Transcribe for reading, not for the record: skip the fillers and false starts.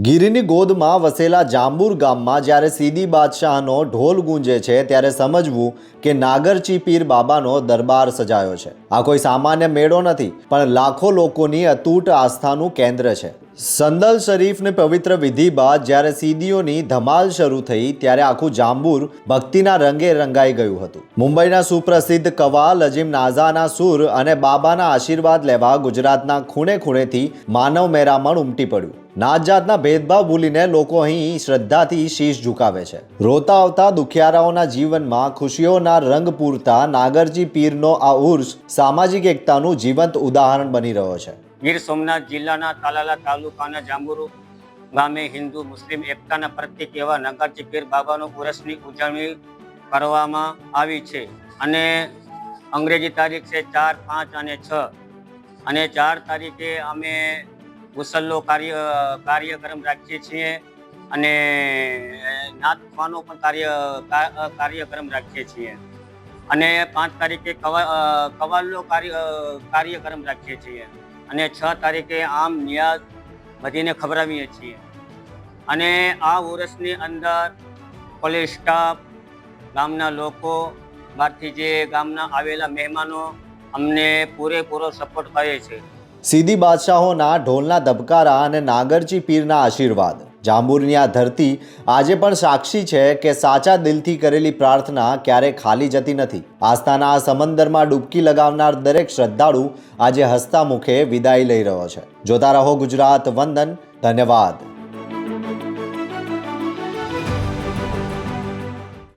ગીરની ગોદમાં વસેલા જાંબુર ગામમાં જ્યારે સીદી બાદશાહનો ઢોલ ગુંજે છે ત્યારે સમજવું કે નાગરચી પીર બાબાનો દરબાર સજાયો છે। આ કોઈ સામાન્ય મેળો નથી, પણ લાખો લોકોની અતૂટ આસ્થાનું કેન્દ્ર છે। સંદલ શરીફની પવિત્ર વિધિ બાદ જ્યારે સીદીઓની ધમાલ શરૂ થઈ ત્યારે આખું જાંબુર ભક્તિના રંગે રંગાઈ ગયું હતું। મુંબઈના સુપ્રસિદ્ધ કવાલ અજીમ નાઝાના સૂર અને બાબાના આશીર્વાદ લેવા ગુજરાતના ખૂણે ખૂણેથી માનવ મેરામણ ઉમટી પડ્યું। નાત જાતના ભેદભાવ ભૂલીને લોકો અહીં શ્રદ્ધાથી શીશ ઝુકાવે છે। રોતા આવતા દુખિયારાઓના જીવનમાં ખુશીઓના રંગ પૂરતા નાગરજી પીરનો આ ઉર્સ સામાજિક એકતાનું જીવંત ઉદાહરણ બની રહ્યો છે। ગીર સોમનાથ જિલ્લાના તાલાલા તાલુકાના જાંબુર ગામે હિન્દુ મુસ્લિમ એકતાના પ્રતીક એવા નાગરજી પીર બાબાનો ઉર્સની ઉજવણી કરવામાં આવી છે અને અંગ્રેજી તારીખ છે 4, 5 અને 6 અને 4 તારીખે અમે ગુસલ્લો કાર્યક્રમ રાખીએ છીએ અને નાથવાનો પણ કાર્યક્રમ રાખીએ છીએ અને 5 તારીખે કવાલ્લો કાર્યક્રમ રાખીએ છીએ અને 6 તારીખે આમ નિયાઝ બધીને ખવડાવીએ છીએ અને આ ઉર્સની અંદર પોલીસ સ્ટાફ, ગામના લોકો, બહારથી જે ગામના આવેલા મહેમાનો અમને પૂરેપૂરો સપોર્ટ કરે છે। સીદી બાદશાહોના ઢોલના ધબકારા અને નાગરજી પીરના આશીર્વાદ, જાંબુરની આ ધરતી આજે પણ સાક્ષી છે કે સાચા દિલથી કરેલી પ્રાર્થના ક્યારેય ખાલી જતી નથી। આસ્થાના આ સમંદરમાં ડૂબકી લગાવનાર દરેક શ્રદ્ધાળુ આજે હસતા મુખે વિદાય લઈ રહ્યો છે। જોતા રહો ગુજરાત વંદન। ધન્યવાદ।